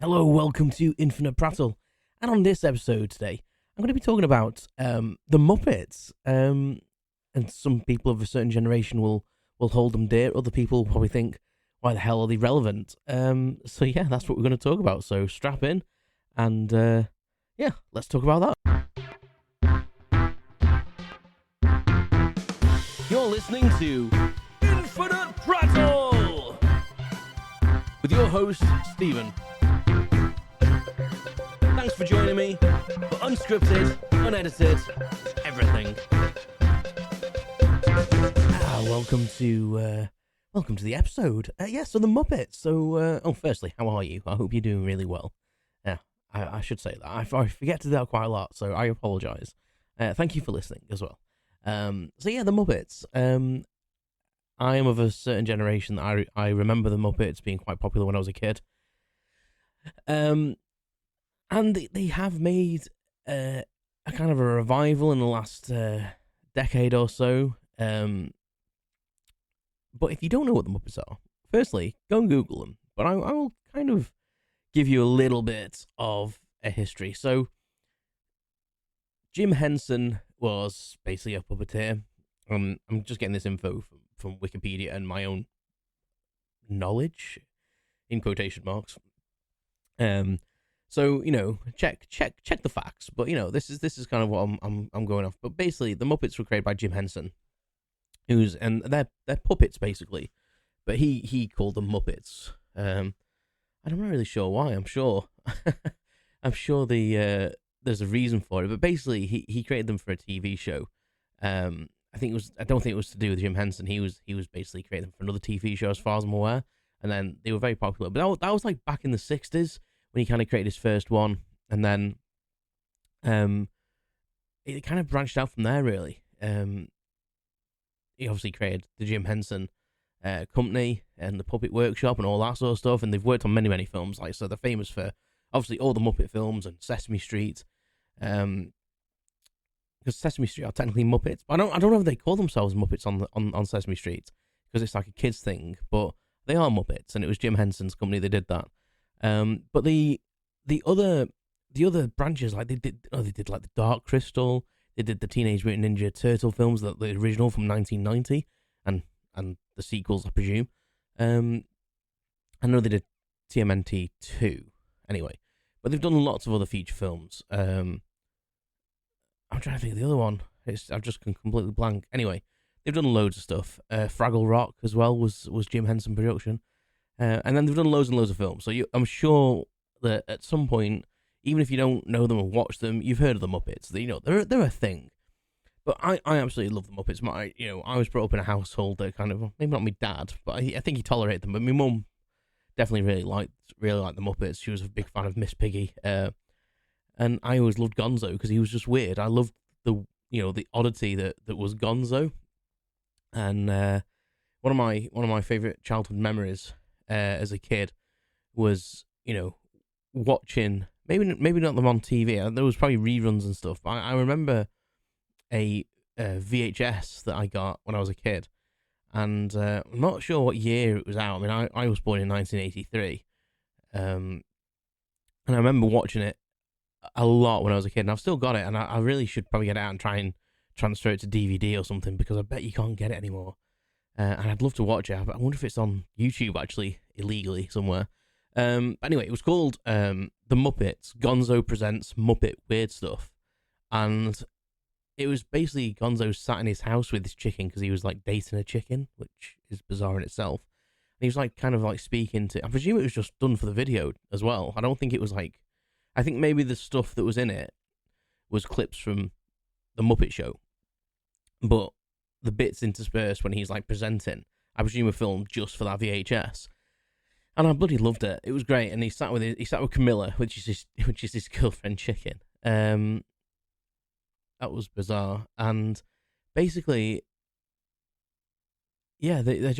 Hello, welcome to Infinite Prattle. And on this episode today, I'm going to be talking about the Muppets. And some people of a certain generation will hold them dear. Other people will probably think, why the hell are they relevant? So yeah, that's what we're going to talk about. So strap in and yeah, let's talk about that. You're listening to Infinite Prattle with your host, Stephen. Thanks for joining me for unscripted, unedited, everything. Welcome to the episode. So the Muppets. So, firstly, how are you? I hope you're doing really well. Yeah, I should say that. I forget to do that quite a lot, so I apologise. Thank you for listening as well. So yeah, the Muppets. I am of a certain generation that I remember the Muppets being quite popular when I was a kid. And they have made a kind of a revival in the last decade or so. But if you don't know what the Muppets are, firstly, go and Google them. But I will kind of give you a little bit of a history. So, Jim Henson was basically a puppeteer. I'm just getting this info from Wikipedia and my own knowledge, in quotation marks. So, you know, check the facts. But you know, this is kind of what I'm going off. But basically, the Muppets were created by Jim Henson, and they're puppets basically. But he called them Muppets. And I'm not really sure why. I'm sure there's a reason for it. But basically, he created them for a TV show. I don't think it was to do with Jim Henson. He was basically creating them for another TV show, as far as I'm aware. And then they were very popular. But that was like back in the 60s. When he kind of created his first one, and then it kind of branched out from there, really. He obviously created the Jim Henson company and the Puppet Workshop and all that sort of stuff, and they've worked on many, many films. Like, so they're famous for, obviously, all the Muppet films and Sesame Street. Because Sesame Street are technically Muppets. But I don't know if they call themselves Muppets on Sesame Street, because it's like a kids thing, but they are Muppets, and it was Jim Henson's company that did that. But the other branches, like they did like the Dark Crystal, they did the Teenage Mutant Ninja Turtle films, the original from 1990, and the sequels, I presume. I know they did TMNT 2, anyway, but they've done lots of other feature films. I'm trying to think of the other one. I've just gone completely blank. Anyway, they've done loads of stuff. Fraggle Rock as well was Jim Henson production. And then they've done loads and loads of films. So I'm sure that at some point, even if you don't know them or watch them, you've heard of the Muppets. They're a thing. But I absolutely love the Muppets. I was brought up in a household that kind of, maybe not my dad, but I think he tolerated them. But my mum definitely really liked the Muppets. She was a big fan of Miss Piggy. And I always loved Gonzo because he was just weird. I loved the oddity that was Gonzo. And one of my favorite childhood memories as a kid was, watching, maybe not them on TV. There was probably reruns and stuff. But I remember a VHS that I got when I was a kid, and I'm not sure what year it was out. I mean, I was born in 1983, and I remember watching it a lot when I was a kid, and I've still got it, and I really should probably get it out and try and transfer it to DVD or something, because I bet you can't get it anymore. And I'd love to watch it. I wonder if it's on YouTube, actually, illegally somewhere. Anyway, it was called The Muppets, Gonzo Presents Muppet Weird Stuff. And it was basically Gonzo sat in his house with his chicken, because he was, like, dating a chicken, which is bizarre in itself. And he was, like, kind of, like, speaking to... I presume it was just done for the video as well. I don't think it was, like... I think maybe the stuff that was in it was clips from The Muppet Show. But the bits interspersed when he's like presenting, I presume a film just for that VHS, and I bloody loved it. It was great, and he sat with Camilla, which is his girlfriend chicken. That was bizarre, and basically, yeah, he's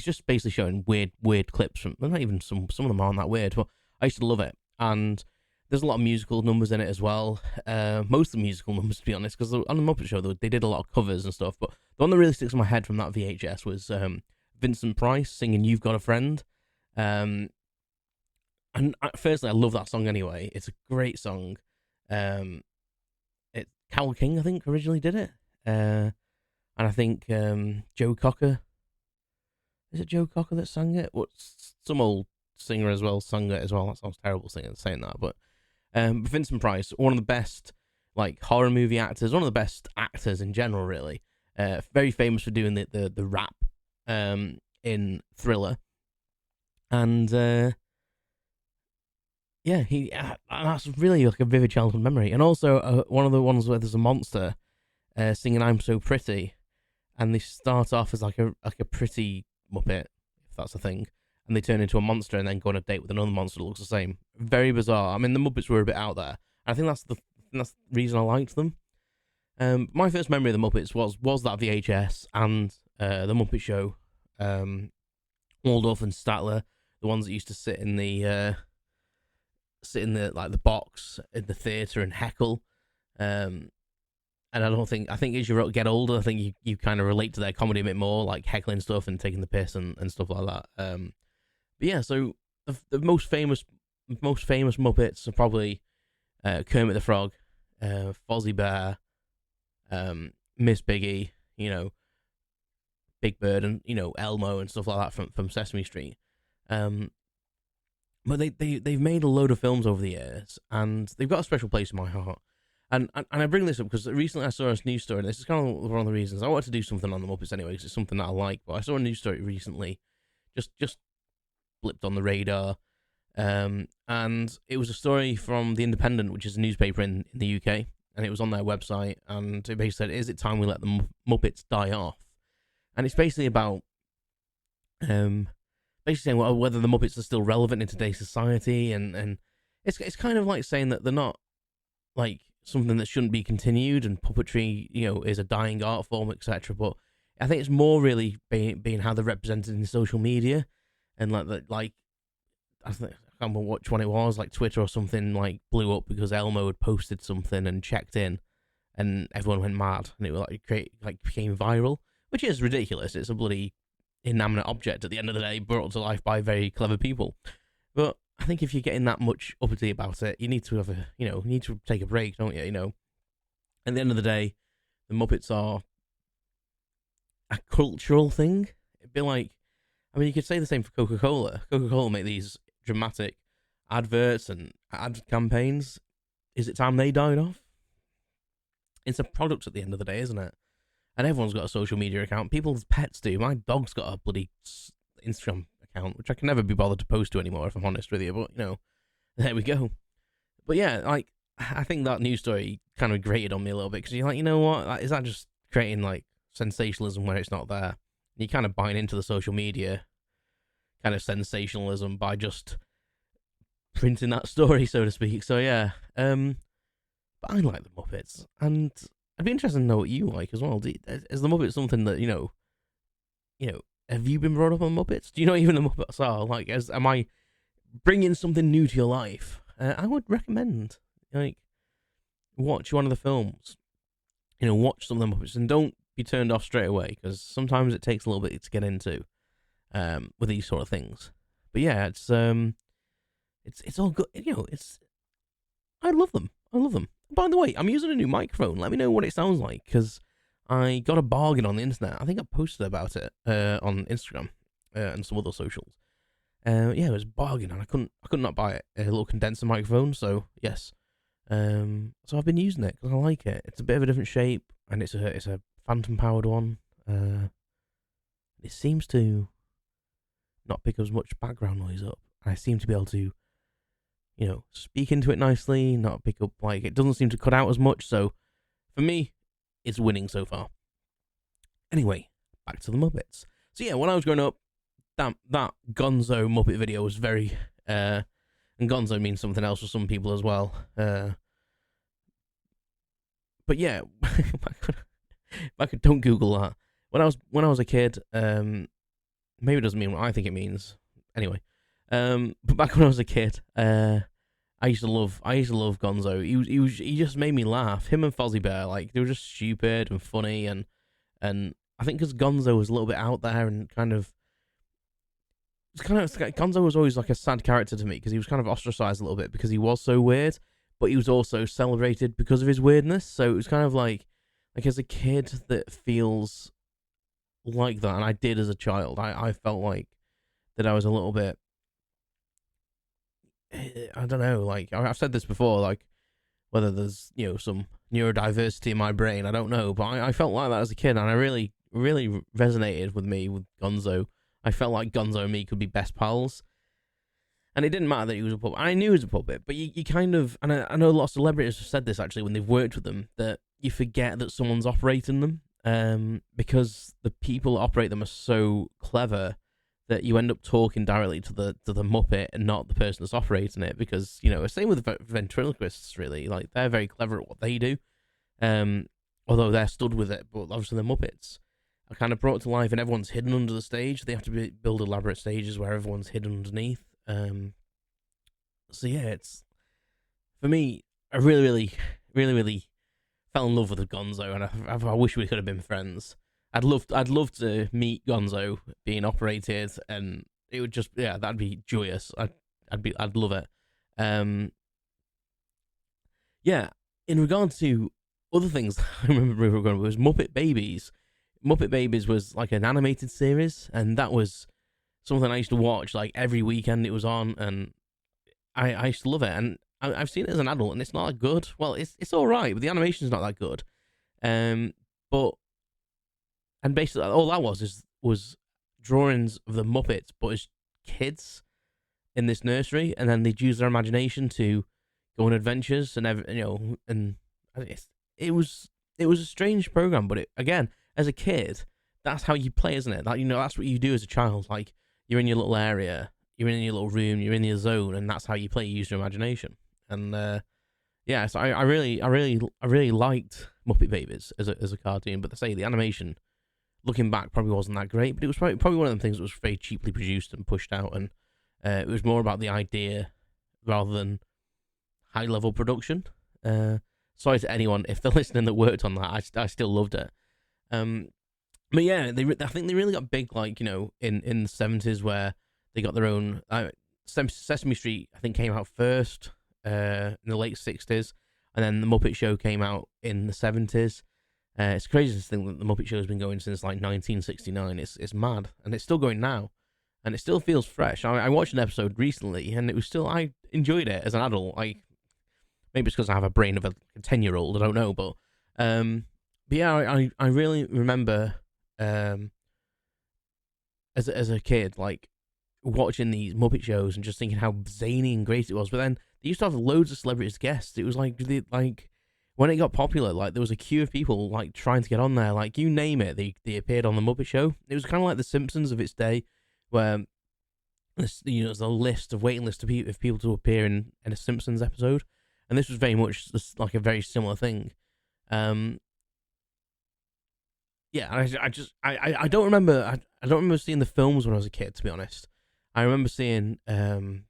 just basically showing weird clips from. Well, not even some of them aren't that weird, but I used to love it, and there's a lot of musical numbers in it as well. Most of the musical numbers, to be honest, because on the Muppet Show, they did a lot of covers and stuff. But the one that really sticks in my head from that VHS was Vincent Price singing "You've Got a Friend," and And firstly, I love that song anyway. It's a great song. It Carole King, I think, originally did it. And I think Joe Cocker. Is it Joe Cocker that sang it? Some old singer as well sang it as well. That sounds terrible saying that, but Vincent Price, one of the best like horror movie actors, one of the best actors in general, really. Very famous for doing the rap in Thriller, and that's really like a vivid childhood memory. And also one of the ones where there's a monster singing "I'm So Pretty," and they start off as like a pretty Muppet, if that's a thing, and they turn into a monster and then go on a date with another monster that looks the same. Very bizarre. I mean, the Muppets were a bit out there. I think that's the reason I liked them. My first memory of the Muppets was that VHS and the Muppet Show. Waldorf and Statler, the ones that used to sit in the like the box in the theatre and heckle. And I think as you get older, I think you kind of relate to their comedy a bit more, like heckling stuff and taking the piss and stuff like that. But yeah, so the most famous Muppets are probably Kermit the Frog, Fozzie Bear, Miss Piggy, Big Bird, and Elmo and stuff like that from Sesame Street. But they've made a load of films over the years, and they've got a special place in my heart. And I bring this up because recently I saw a news story, and this is kind of one of the reasons I wanted to do something on the Muppets anyway, because it's something that I like. But I saw a news story recently, just blipped on the radar, and it was a story from The Independent, which is a newspaper in the UK, and it was on their website, and it basically said, "Is it time we let the Muppets die off?" And it's basically about basically saying whether the Muppets are still relevant in today's society, and it's kind of like saying that they're not like something that shouldn't be continued, and puppetry, is a dying art form, etc. But I think it's more really being how they're represented in social media, and I can't remember which one it was, like Twitter or something, like blew up because Elmo had posted something and checked in, and everyone went mad, and it became viral, which is ridiculous. It's a bloody inanimate object at the end of the day, brought to life by very clever people. But I think if you're getting that much uppity about it, you need to have you need to take a break, don't you? At the end of the day, the Muppets are a cultural thing. It'd be like, I mean, you could say the same for Coca-Cola. Coca-Cola make these dramatic adverts and ad campaigns. Is it time they died off? It's a product at the end of the day, isn't it? And everyone's got a social media account. People's pets do. My dog's got a bloody Instagram account, which I can never be bothered to post to anymore, if I'm honest with you. But, there we go. But yeah, I think that news story kind of grated on me a little bit, because you're like, you know what? Is that just creating, sensationalism where it's not there? And you're kind of buying into the social media kind of sensationalism by just printing that story, so to speak. So yeah, but I like the Muppets, and I'd be interested to know what you like as well. Is the Muppets something that, have you been brought up on Muppets? Do you know even the Muppets are? Am I bringing something new to your life? I would recommend, watch one of the films. Watch some of the Muppets, and don't be turned off straight away, because sometimes it takes a little bit to get into with these sort of things. But yeah, it's all good. I love them. By the way, I'm using a new microphone. Let me know what it sounds like, because I got a bargain on the internet. I think I posted about it on Instagram and some other socials. It was a bargain, and I could not buy it. A little condenser microphone. So yes, so I've been using it because I like it. It's a bit of a different shape, and it's a phantom powered one. It seems to not pick as much background noise up. I seem to be able to, speak into it nicely, not pick up, it doesn't seem to cut out as much. So for me, it's winning so far. Anyway, back to the Muppets. So yeah, when I was growing up, that Gonzo Muppet video was very, and Gonzo means something else for some people as well. But yeah, don't Google that. When I was a kid, maybe it doesn't mean what I think it means. Anyway, but back when I was a kid, I used to love Gonzo. He just made me laugh. Him and Fozzie Bear, they were just stupid and funny, and I think because Gonzo was a little bit out there and kind of, Gonzo was always like a sad character to me because he was kind of ostracized a little bit because he was so weird, but he was also celebrated because of his weirdness. So it was kind of like as a kid that feels like that, and I did as a child. I felt like that I was a little bit. I don't know. Like I've said this before, like whether there's some neurodiversity in my brain, I don't know, but I felt like that as a kid, and I really resonated with me with Gonzo. I felt like Gonzo and me could be best pals. And it didn't matter that he was a puppet. I knew he was a puppet, but you kind of... And I know a lot of celebrities have said this, actually, when they've worked with them, that you forget that someone's operating them, because the people that operate them are so clever that you end up talking directly to the Muppet and not the person that's operating it, because, same with ventriloquists, really. Like, they're very clever at what they do, although they're stood with it, but obviously they're Muppets. Are kind of brought to life, and everyone's hidden under the stage. They have to build elaborate stages where everyone's hidden underneath. So yeah, it's for me. I really fell in love with Gonzo, and I wish we could have been friends. I'd love to meet Gonzo being operated, and it would just that'd be joyous. I'd love it. Yeah. In regard to other things, I remember we were going. It was Muppet Babies. Muppet Babies was like an animated series, and that was something I used to watch like every weekend it was on, and I used to love it. And I've seen it as an adult, and it's not that good. Well, it's all right, but the animation's not that good. But basically all that was drawings of the Muppets, but as kids in this nursery, and then they'd use their imagination to go on adventures, and and it was a strange program, but again. As a kid, that's how you play, isn't it? Like, that's what you do as a child. Like, you're in your little area, you're in your little room, you're in your zone, and that's how you play. You use your imagination. And so I really liked Muppet Babies as a cartoon. But to say the animation, looking back, probably wasn't that great. But it was probably one of the things that was very cheaply produced and pushed out, and it was more about the idea rather than high level production. Sorry to anyone if they're listening that worked on that. I still loved it. But yeah, I think they really got big, like, in the 70s, where they got their own. Sesame Street, I think, came out first in the late 60s, and then the Muppet Show came out in the 70s. It's crazy to think that the Muppet Show has been going since like 1969. It's mad, and it's still going now, and it still feels fresh. I watched an episode recently, and it was still. I enjoyed it as an adult. Maybe it's because I have a brain of a 10-year-old. I don't know, but. But yeah, I really remember as a kid, like, watching these Muppet shows and just thinking how zany and great it was. But then they used to have loads of celebrities guests. It was like when it got popular, like, there was a queue of people like trying to get on there. Like, you name it, they appeared on the Muppet Show. It was kind of like The Simpsons of its day, where there's a list of waiting list of people to appear in a Simpsons episode, and this was very much like a very similar thing. Yeah, I don't remember. I don't remember seeing the films when I was a kid, to be honest. I remember seeing which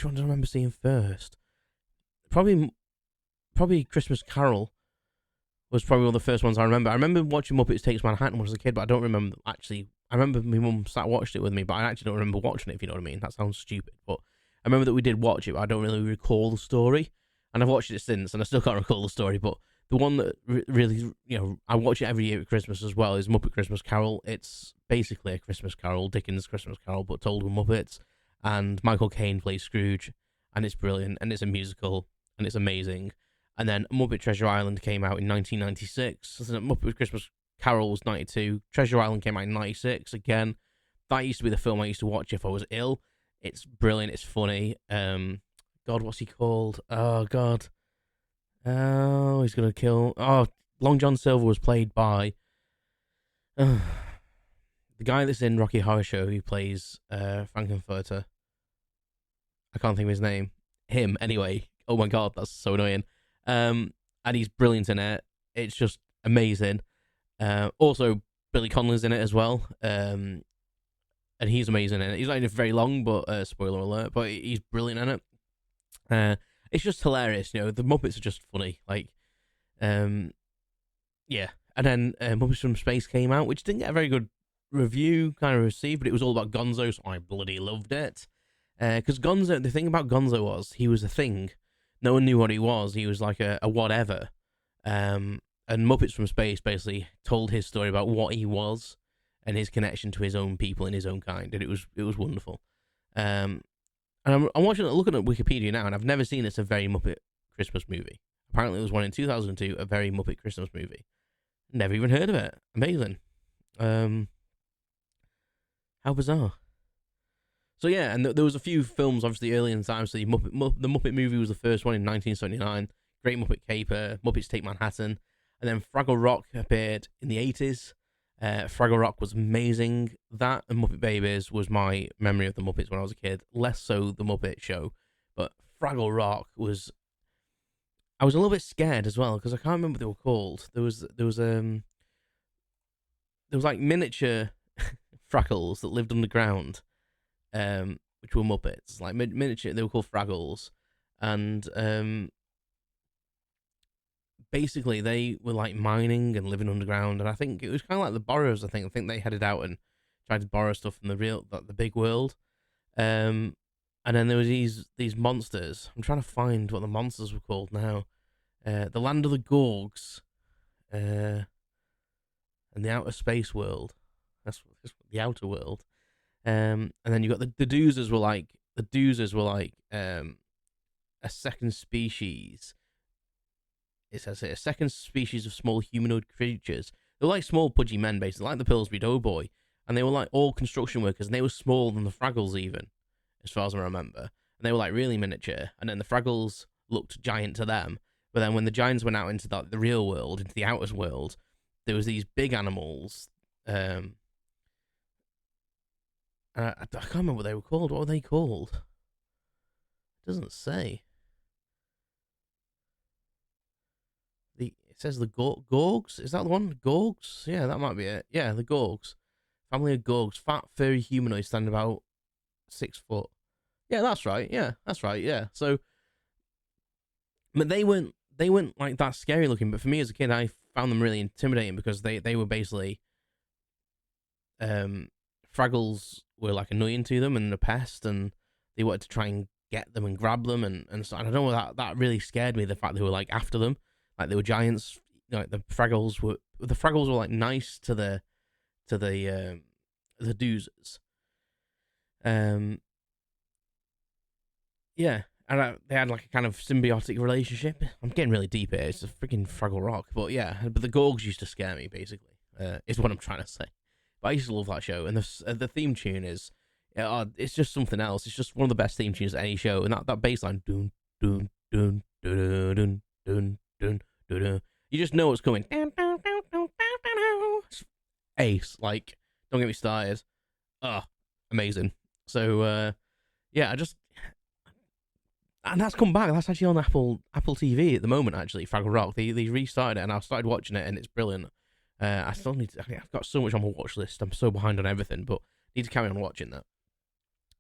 one do I remember seeing first? Probably Christmas Carol was probably one of the first ones I remember. I remember watching Muppets Takes Manhattan when I was a kid, but I don't remember actually. I remember my mum sat watched it with me, but I actually don't remember watching it. If you know what I mean, that sounds stupid, but I remember that we did watch it. But I don't really recall the story, and I've watched it since, and I still can't recall the story, but. The one that really, I watch it every year at Christmas as well, is Muppet Christmas Carol. It's basically a Christmas Carol, Dickens' Christmas Carol, but told with Muppets. And Michael Caine plays Scrooge, and it's brilliant, and it's a musical, and it's amazing. And then Muppet Treasure Island came out in 1996. So Muppet Christmas Carol was 92. Treasure Island came out in 96. Again, that used to be the film I used to watch if I was ill. It's brilliant. It's funny. God, what's he called? Oh, God. Oh, he's going to kill... Oh, Long John Silver was played by... the guy that's in Rocky Horror Show who plays Frankenfurter. I can't think of his name. Him, anyway. Oh my God, that's so annoying. And he's brilliant in it. It's just amazing. Also, Billy Connolly's in it as well. And he's amazing in it. He's not in it for very long, but spoiler alert, but he's brilliant in it. It's just hilarious, the Muppets are just funny. Like, yeah. And then Muppets from Space came out, which didn't get a very good review kind of received, but it was all about Gonzo, so I bloody loved it. Because Gonzo, the thing about Gonzo was he was a thing. No one knew what he was. He was like a whatever. And Muppets from Space basically told his story about what he was and his connection to his own people and his own kind, and it was wonderful. And I'm looking at Wikipedia now, and I've never seen it's a very Muppet Christmas movie. Apparently, it was one in 2002, a very Muppet Christmas movie. Never even heard of it. Amazing. How bizarre. So yeah, and there was a few films obviously early in the time. So the Muppet movie was the first one in 1979. Great Muppet Caper, Muppets Take Manhattan, and then Fraggle Rock appeared in the 80s. Fraggle Rock was amazing. That and Muppet Babies was my memory of the Muppets when I was a kid. Less so the Muppet Show, but Fraggle Rock was. I was a little bit scared as well because I can't remember what they were called. There was like miniature Fraggles that lived underground, which were Muppets. Like miniature, they were called Fraggles, and basically they were like mining and living underground. And I think it was kind of like the Borrowers. I think they headed out and tried to borrow stuff from the big world. And then there was these monsters. I'm trying to find what the monsters were called now. The Land of the Gorgs, and the Outer Space World. That's the Outer World. And then you got the Doozers were like a second species. It says here, a second species of small humanoid creatures. They were like small pudgy men, basically, like the Pillsbury Doughboy, and they were like all construction workers, and they were smaller than the Fraggles even, as far as I remember. And they were like really miniature, and then the Fraggles looked giant to them. But then when the giants went out into the real world, into the outer world, there was these big animals. I can't remember what they were called. What were they called? It doesn't say. It says the Gorgs. Is that the one? Gorgs? Yeah, that might be it. Yeah, the Gorgs. Family of Gorgs. Fat, furry humanoids standing about 6 foot. Yeah, that's right. Yeah, that's right. Yeah. So, but they weren't like that scary looking. But for me as a kid, I found them really intimidating because they were basically, Fraggles were like annoying to them and a pest, and they wanted to try and get them and grab them, and so I don't know, that really scared me. The fact they were like after them, like they were giants. Like the Fraggles were like nice to the Doozers. Yeah, and they had like a kind of symbiotic relationship. I'm getting really deep here. It's a freaking Fraggle Rock, but yeah. But the Gorgs used to scare me, basically. Is what I'm trying to say. But I used to love that show, and the theme tune is, it's just something else. It's just one of the best theme tunes of any show, and that bass line, dun dun dun dun dun dun dun dun. You just know what's coming. It's ace. Like, don't get me started. Amazing. So yeah, and that's come back. That's actually on Apple TV at the moment. Actually, Fraggle Rock. They restarted it, and I started watching it, and it's brilliant. I still need to. I've got so much on my watch list. I'm so behind on everything, but need to carry on watching that.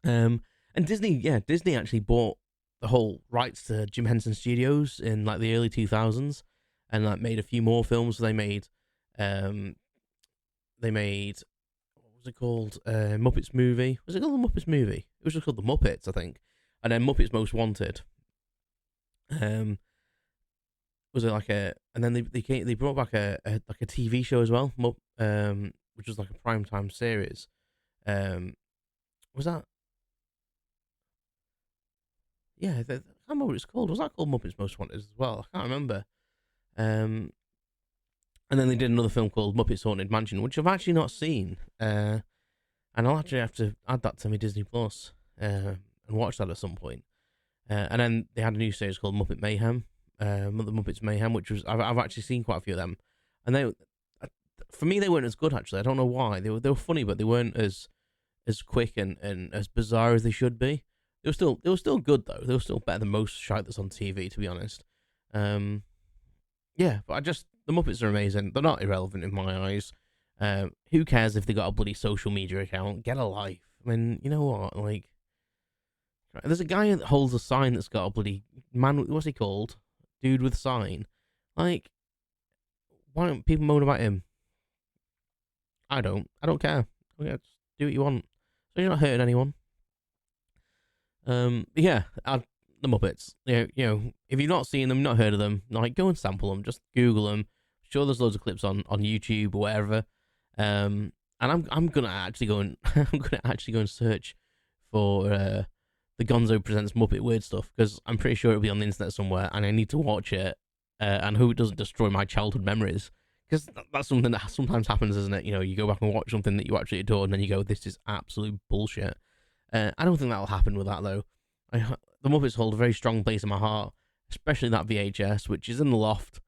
And Disney actually bought the whole rights to Jim Henson Studios in like the early 2000s, and like made a few more films. They made what was it called? Muppets movie. Was it called the Muppets movie? It was just called the Muppets, I think. And then Muppets Most Wanted. Was it like a? And then they brought back a TV show as well, which was like a primetime series. Was that? Yeah, I can't remember what it's called. Was that called Muppets Most Wanted as well? I can't remember. And then they did another film called Muppets Haunted Mansion, which I've actually not seen. And I'll actually have to add that to my Disney Plus and watch that at some point. And then they had a new series called Muppet Mayhem, the Muppets Mayhem, which was I've actually seen quite a few of them, and for me they weren't as good actually. I don't know why. They were funny, but they weren't as quick and as bizarre as they should be. They were still good though. They were still better than most shite that's on TV, to be honest. Yeah, but the Muppets are amazing. They're not irrelevant in my eyes. Who cares if they got a bloody social media account? Get a life. I mean, you know what? Like, there's a guy that holds a sign that's got a bloody man. What's he called? Dude with sign. Like, why don't people moan about him? I don't care. Yeah, just do what you want. So you're not hurting anyone. Yeah, the Muppets. You know, if you've not seen them, not heard of them, like go and sample them. Just Google them. Sure, there's loads of clips on YouTube or wherever. And I'm gonna actually go and search for the Gonzo Presents Muppet Weird Stuff, because I'm pretty sure it'll be on the internet somewhere, and I need to watch it. And hope it doesn't destroy my childhood memories, because that's something that sometimes happens, isn't it? You know, you go back and watch something that you actually adored, and then you go, "This is absolute bullshit." I don't think that'll happen with that though. The Muppets hold a very strong place in my heart, especially that VHS, which is in the loft.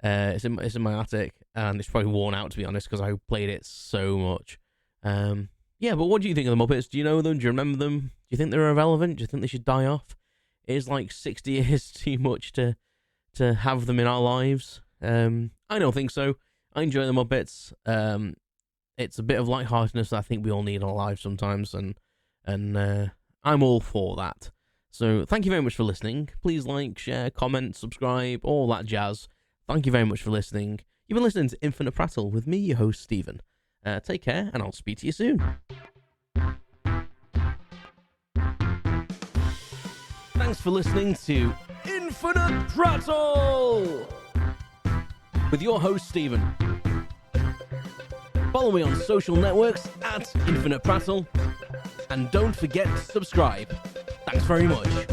It's in my attic, and it's probably worn out, to be honest, because I played it so much. Yeah, but what do you think of the Muppets? Do you know them? Do you remember them? Do you think they're irrelevant? Do you think they should die off? It is like 60 years too much to have them in our lives. I don't think so. I enjoy the Muppets. It's a bit of lightheartedness that I think we all need in our lives sometimes, and I'm all for that. So thank you very much for listening. Please like, share, comment, subscribe, all that jazz. Thank you very much for listening. You've been listening to Infinite Prattle with me, your host, Stephen. Take care, and I'll speak to you soon. Thanks for listening to Infinite Prattle with your host, Stephen. Follow me on social networks at Infinite Prattle, and don't forget to subscribe. Thanks very much.